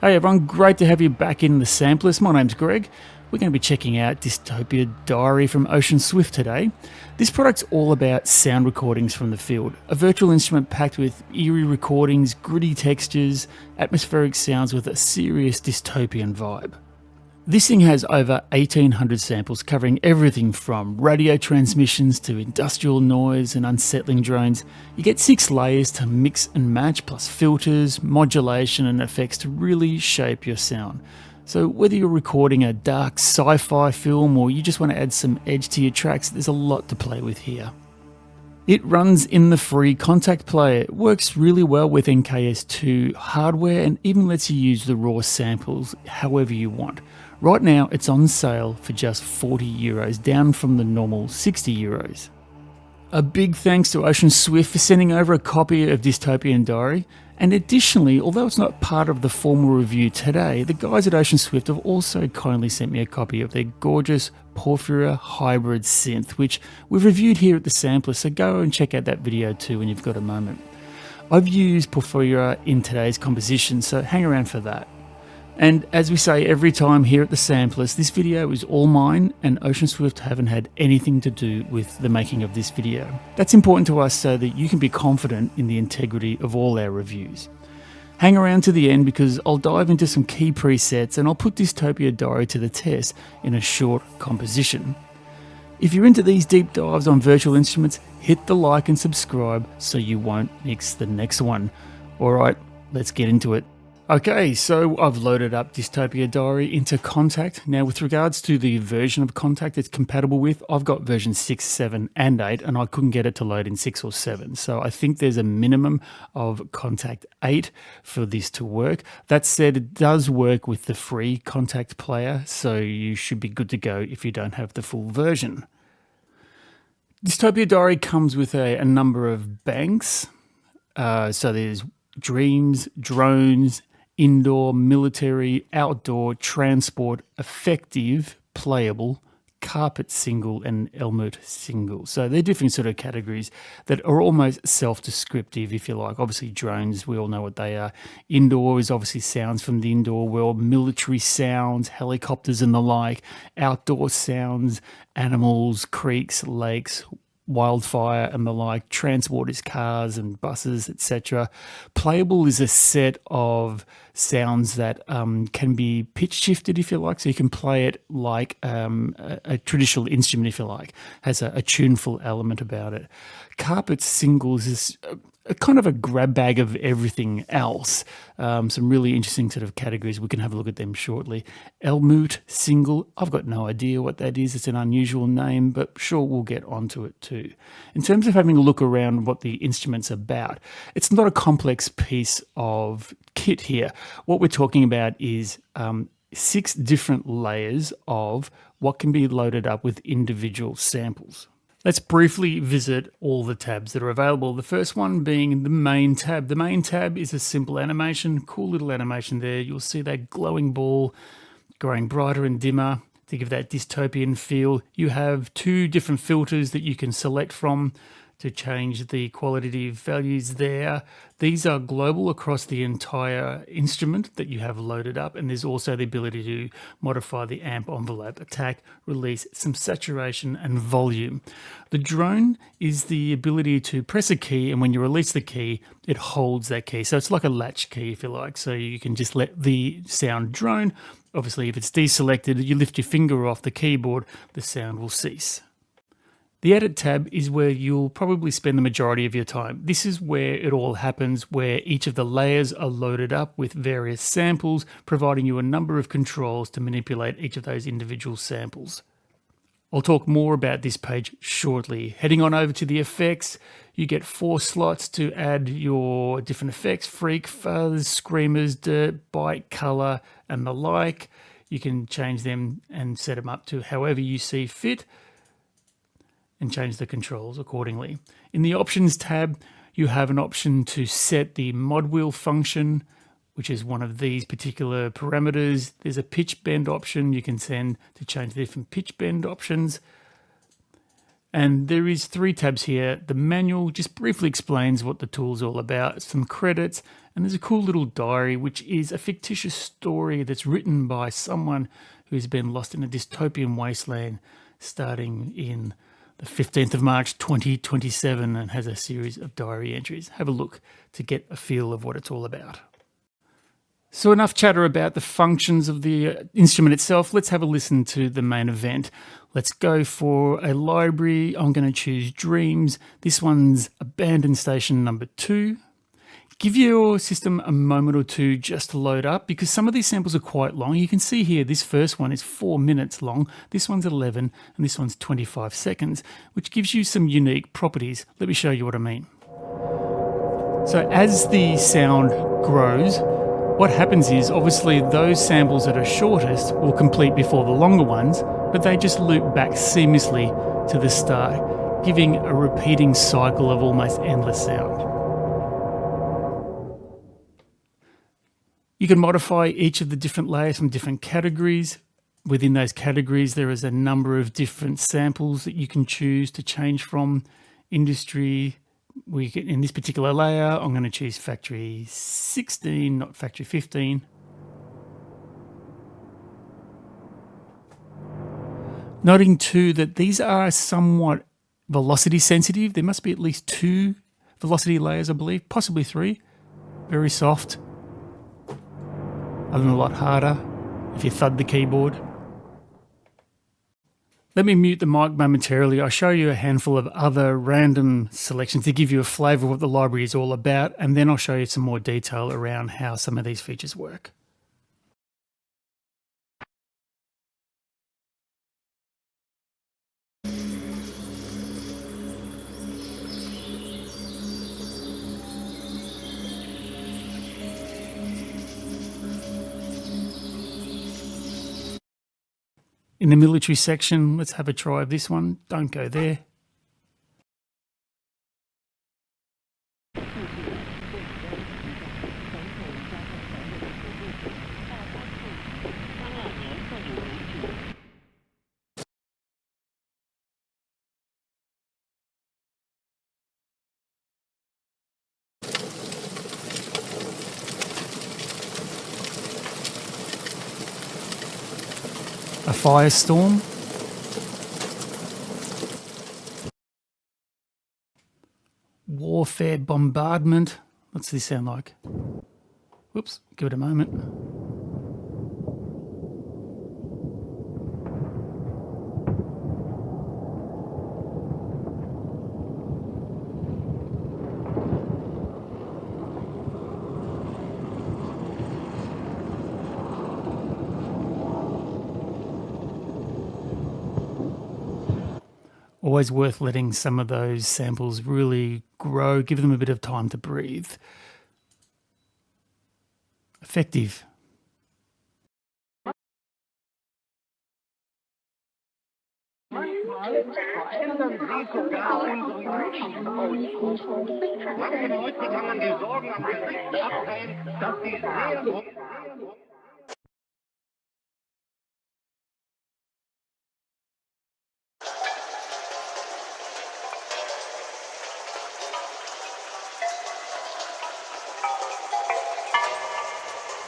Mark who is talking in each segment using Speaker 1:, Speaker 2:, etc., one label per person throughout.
Speaker 1: Hey everyone, great to have you back in the Sampleist. My name's Greg. We're going to be checking out Dystopia Diary from Ocean Swift today. This product's all about sound recordings from the field, a virtual instrument packed with eerie recordings, gritty textures, atmospheric sounds with a serious dystopian vibe. This thing has over 1,800 samples covering everything from radio transmissions to industrial noise and unsettling drones. You get 6 layers to mix and match, plus filters, modulation and effects to really shape your sound. So whether you're recording a dark sci-fi film or you just want to add some edge to your tracks, there's a lot to play with here. It runs in the free Kontakt player. It works really well with NKS2 hardware and even lets you use the raw samples however you want. Right now it's on sale for just €40, down from the normal €60. A big thanks to Ocean Swift for sending over a copy of Dystopian Diary. And additionally, although it's not part of the formal review today, the guys at Ocean Swift have also kindly sent me a copy of their gorgeous Porphyra hybrid synth, which we've reviewed here at the Sampler, so go and check out that video too when you've got a moment. I've used Porphyra in today's composition, so hang around for that. And as we say every time here at the Samplers, this video is all mine and Ocean Swift haven't had anything to do with the making of this video. That's important to us so that you can be confident in the integrity of all our reviews. Hang around to the end because I'll dive into some key presets and I'll put Dystopia Diary to the test in a short composition. If you're into these deep dives on virtual instruments, hit the like and subscribe so you won't miss the next one. Alright, let's get into it. Okay, so I've loaded up Dystopia Diary into Kontakt. Now with regards to the version of Kontakt it's compatible with, I've got version 6, 7 and 8 and I couldn't get it to load in 6 or 7. So I think there's a minimum of Kontakt 8 for this to work. That said, it does work with the free Kontakt player, so you should be good to go if you don't have the full version. Dystopia Diary comes with a number of banks. So there's dreams, drones, indoor, military, outdoor, transport, effective, playable, carpet single and Elmut single. So they're different sort of categories that are almost self-descriptive, if you like. Obviously drones, we all know what they are. Indoor is obviously sounds from the indoor world, military sounds, helicopters and the like, outdoor sounds, animals, creeks, lakes, wildfire and the like. Transport is cars and buses, etc. Playable is a set of sounds that can be pitch shifted, if you like, so you can play it like a traditional instrument, if you like, has a tuneful element about it. Carpet singles is a kind of a grab bag of everything else. Some really interesting sort of categories. We can have a look at them shortly. Elmut single, I've got no idea what that is. It's an unusual name, but sure, we'll get onto it too. In terms of having a look around what the instrument's about, it's not a complex piece of kit here. What we're talking about is 6 different layers of what can be loaded up with individual samples. Let's briefly visit all the tabs that are available. The first one being the main tab. The main tab is a simple animation, cool little animation there. You'll see that glowing ball growing brighter and dimmer to give that dystopian feel. You have 2 different filters that you can select from to change the qualitative values there. These are global across the entire instrument that you have loaded up, and there's also the ability to modify the amp envelope, attack, release, some saturation and volume. The drone is the ability to press a key, and when you release the key, it holds that key. So it's like a latch key, if you like, so you can just let the sound drone. Obviously, if it's deselected, you lift your finger off the keyboard, the sound will cease. The Edit tab is where you'll probably spend the majority of your time. This is where it all happens, where each of the layers are loaded up with various samples, providing you a number of controls to manipulate each of those individual samples. I'll talk more about this page shortly. Heading on over to the effects, you get 4 slots to add your different effects: freak, fuzz, screamers, dirt, bite, color, and the like. You can change them and set them up to however you see fit, and change the controls accordingly. In the options tab, you have an option to set the mod wheel function, which is one of these particular parameters. There's a pitch bend option you can send to change the different pitch bend options. And there is 3 tabs here. The manual just briefly explains what the tool's all about, some credits, and there's a cool little diary, which is a fictitious story that's written by someone who's been lost in a dystopian wasteland starting in the 15th of March 2027 and has a series of diary entries. Have a look to get a feel of what it's all about. So enough chatter about the functions of the instrument itself. Let's have a listen to the main event. Let's go for a library. I'm going to choose Dreams. This one's Abandoned Station number 2. Give your system a moment or two just to load up because some of these samples are quite long. You can see here this first one is 4 minutes long, this one's 11, and this one's 25 seconds, which gives you some unique properties. Let me show you what I mean. So as the sound grows, what happens is obviously those samples that are shortest will complete before the longer ones, but they just loop back seamlessly to the start, giving a repeating cycle of almost endless sound. You can modify each of the different layers from different categories. Within those categories, there is a number of different samples that you can choose to change from. Industry, in this particular layer, I'm going to choose factory 16, not factory 15. Noting too that these are somewhat velocity sensitive. There must be at least 2 velocity layers, I believe, possibly 3. Very soft. A lot harder if you thud the keyboard. Let me mute the mic momentarily. I'll show you a handful of other random selections to give you a flavour of what the library is all about, and then I'll show you some more detail around how some of these features work. In the military section, let's have a try of this one. Don't go there. A firestorm. Warfare bombardment. What's this sound like? Whoops, give it a moment. Always worth letting some of those samples really grow, give them a bit of time to breathe. Effective.
Speaker 2: Verändern Sie sogar unseren Menschenausdruck. Manchen Leuten kann man die Sorgen am Gesicht absehen, dass sie sehr...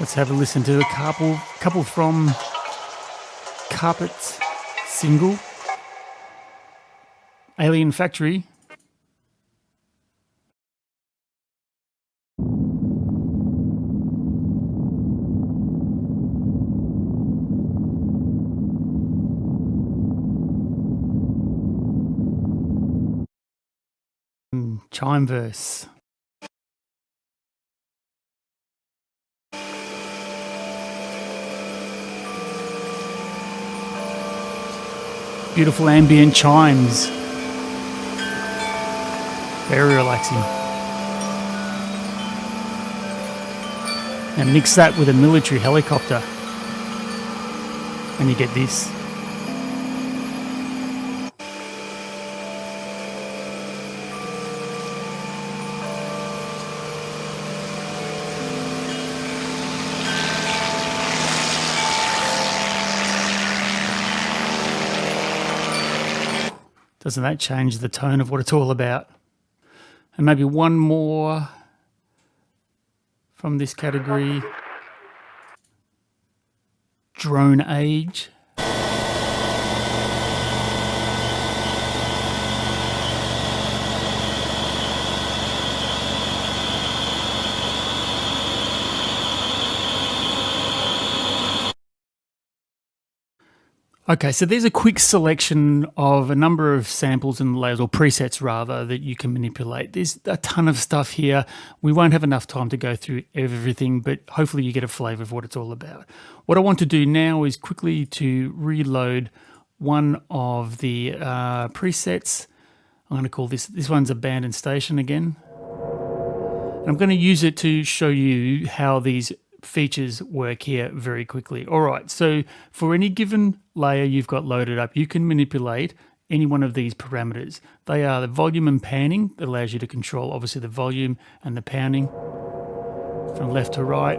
Speaker 1: Let's have a listen to a couple from Carpet's single, Alien Factory. Chime verse. Beautiful ambient chimes. Very relaxing. And mix that with a military helicopter, and you get this. Doesn't that change the tone of what it's all about? And maybe one more from this category. Drone age. Okay, so there's a quick selection of a number of samples and layers, or presets rather, that you can manipulate. There's a ton of stuff here. We won't have enough time to go through everything, but hopefully you get a flavor of what it's all about. What I want to do now is quickly to reload one of the presets. I'm going to call this one's Abandoned Station again. And I'm going to use it to show you how these features work here very quickly. All right, so for any given layer you've got loaded up, you can manipulate any one of these parameters. They are the volume and panning that allows you to control obviously the volume and the panning from left to right.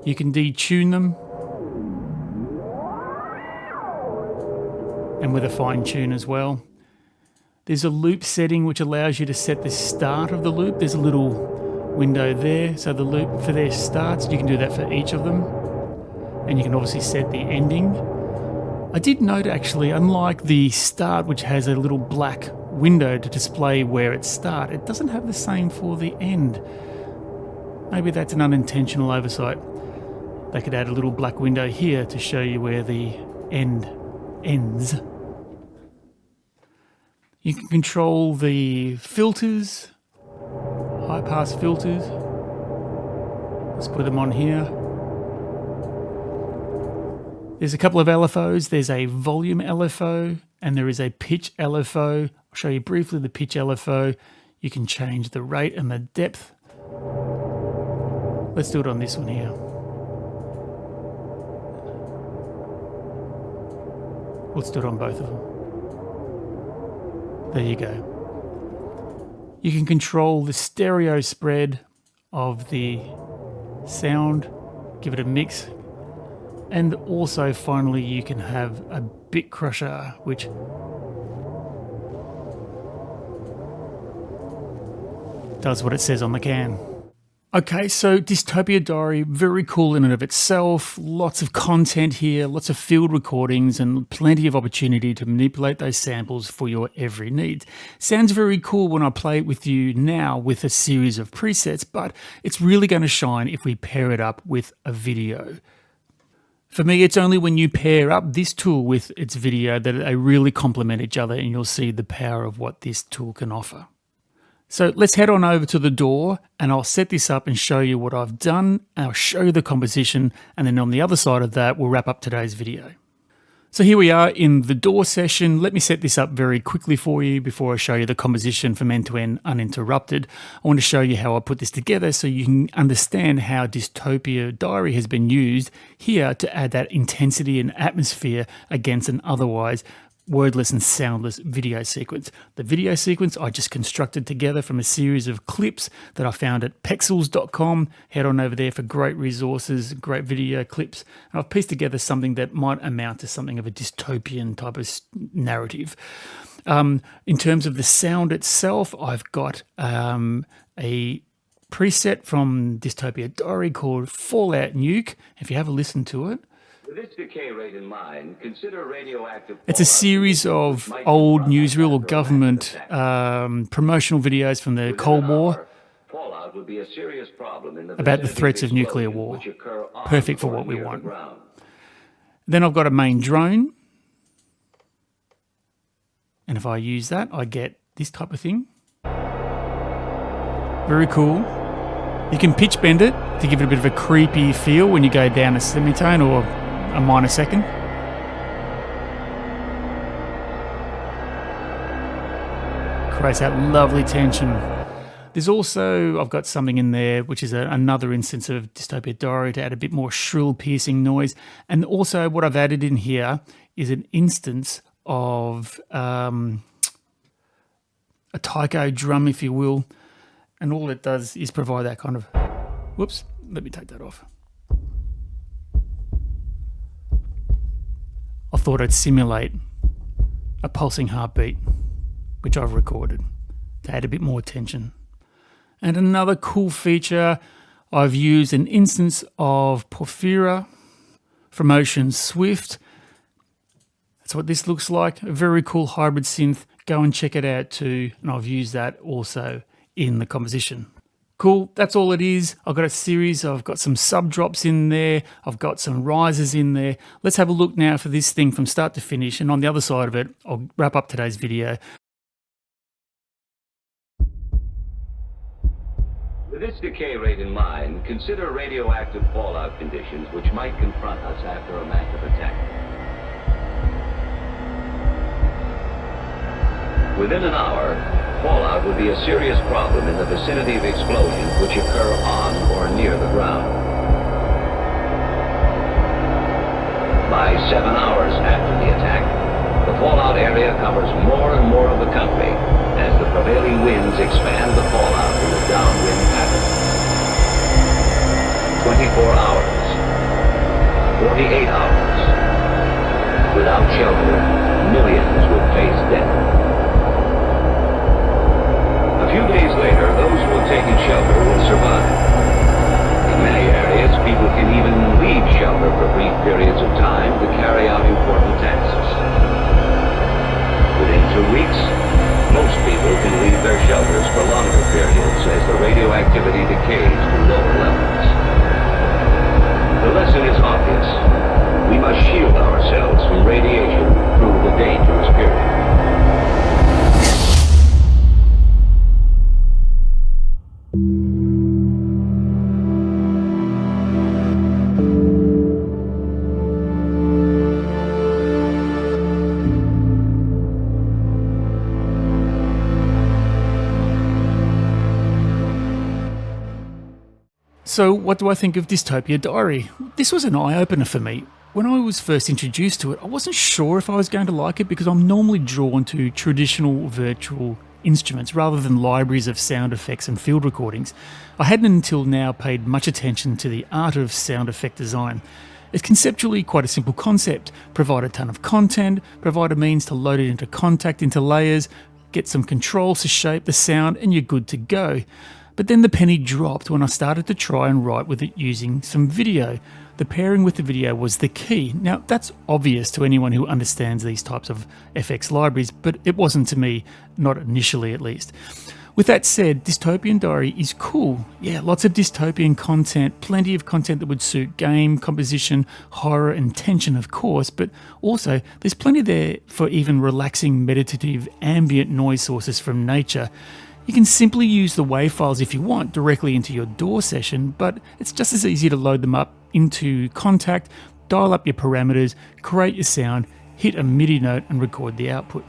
Speaker 1: You can detune them and with a fine tune as well. There's a loop setting which allows you to set the start of the loop. There's a little window there, so the loop for their starts, you can do that for each of them, and you can obviously set the ending. I did note actually, unlike the start which has a little black window to display where it starts, it doesn't have the same for the end. Maybe that's an unintentional oversight. They could add a little black window here to show you where the end ends. You can control the filters, high pass filters. Let's put them on here. There's a couple of LFOs. There's a volume LFO and there is a pitch LFO. I'll show you briefly the pitch LFO. You can change the rate and the depth. Let's do it on this one here. Let's do it on both of them. There you go. You can control the stereo spread of the sound, give it a mix, and also finally you can have a bit crusher, which does what it says on the can. Okay, so Dystopia Diary, very cool in and of itself. Lots of content here, lots of field recordings, and plenty of opportunity to manipulate those samples for your every need. Sounds very cool when I play it with you now with a series of presets, but it's really going to shine if we pair it up with a video. For me, it's only when you pair up this tool with its video that they really complement each other and you'll see the power of what this tool can offer. So let's head on over to the DAW and I'll set this up and show you what I've done. I'll show you the composition, and then on the other side of that, we'll wrap up today's video. So here we are in the DAW session. Let me set this up very quickly for you before I show you the composition from end to end uninterrupted. I want to show you how I put this together so you can understand how Dystopia Diary has been used here to add that intensity and atmosphere against an otherwise wordless and soundless video sequence. The video sequence I just constructed together from a series of clips that I found at pexels.com. Head on over there for great resources, great video clips. And I've pieced together something that might amount to something of a dystopian type of narrative. In terms of the sound itself, I've got a preset from Dystopia Diary called Fallout Nuke. If you have a listen to it,
Speaker 3: With its decay rate in mind, consider radioactive.
Speaker 1: it's a series of old newsreel or government promotional videos from the Cold War
Speaker 3: Fallout would be a serious problem in the
Speaker 1: about the
Speaker 3: vicinity
Speaker 1: threats of nuclear
Speaker 3: explosions
Speaker 1: war.
Speaker 3: which occur on
Speaker 1: Perfect for
Speaker 3: or
Speaker 1: what we
Speaker 3: near the
Speaker 1: want.
Speaker 3: ground.
Speaker 1: Then I've got a main drone. And if I use that, I get this type of thing. Very cool. You can pitch bend it to give it a bit of a creepy feel when you go down a semitone or a minor second. Creates that lovely tension. There's also, I've got something in there which is another instance of Dystopia Diary to add a bit more shrill piercing noise. And also what I've added in here is an instance of a taiko drum, if you will. And all it does is provide that kind of, whoops, let me take that off. I thought I'd simulate a pulsing heartbeat. which I've recorded to add a bit more tension. And another cool feature, I've used an instance of Porphyra from Ocean Swift. That's what this looks like, a very cool hybrid synth. Go and check it out too, and I've used that also in the composition. Cool, that's all it is. I've got a series, I've got some sub drops in there, I've got some risers in there. Let's have a look now for this thing from start to finish, and on the other side of it, I'll wrap up today's video.
Speaker 3: With this decay rate in mind, consider radioactive fallout conditions which might confront us after a massive attack. Within an hour, fallout would be a serious problem in the vicinity of explosions which occur on or near the ground. By 7 hours after the attack, the fallout area covers more and more of the country as the prevailing winds expand the fallout in a downwind pattern. 24 hours, 48 hours. Without shelter, millions would face death. A few days later, those who have taken shelter will survive. In many areas, people can even leave shelter for brief periods of time to carry out important tasks. Within 2 weeks, most people can leave their shelters for longer periods as the radioactivity decays to lower levels. The lesson is obvious. We must shield ourselves from radiation through the dangerous period.
Speaker 1: So what do I think of Dystopia Diary? This was an eye-opener for me. When I was first introduced to it, I wasn't sure if I was going to like it because I'm normally drawn to traditional virtual instruments rather than libraries of sound effects and field recordings. I hadn't until now paid much attention to the art of sound effect design. It's conceptually quite a simple concept. Provide a ton of content, provide a means to load it into Kontakt, into layers, get some controls to shape the sound, and you're good to go. But then the penny dropped when I started to try and write with it using some video. The pairing with the video was the key. Now, that's obvious to anyone who understands these types of FX libraries, but it wasn't to me, not initially at least. With that said, Dystopian Diary is cool. Yeah, lots of dystopian content, plenty of content that would suit game, composition, horror and tension of course, but also there's plenty there for even relaxing, meditative, ambient noise sources from nature. You can simply use the WAV files if you want directly into your DAW session, but it's just as easy to load them up into Kontakt, dial up your parameters, create your sound, hit a MIDI note and record the output.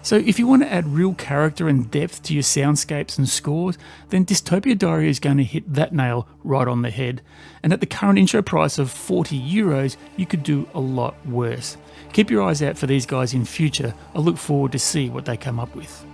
Speaker 1: So if you want to add real character and depth to your soundscapes and scores, then Dystopia Diary is going to hit that nail right on the head. And at the current intro price of €40, you could do a lot worse. Keep your eyes out for these guys in future. I look forward to see what they come up with.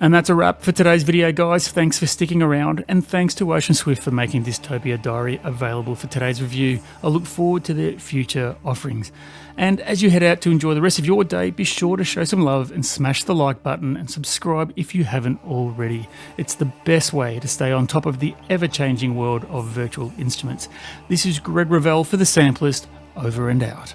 Speaker 1: And that's a wrap for today's video, guys. Thanks for sticking around, and thanks to Ocean Swift for making Dystopia Diary available for today's review. I look forward to their future offerings. And as you head out to enjoy the rest of your day, be sure to show some love and smash the like button and subscribe if you haven't already. It's the best way to stay on top of the ever-changing world of virtual instruments. This is Greg Revell for the Sampleist, over and out.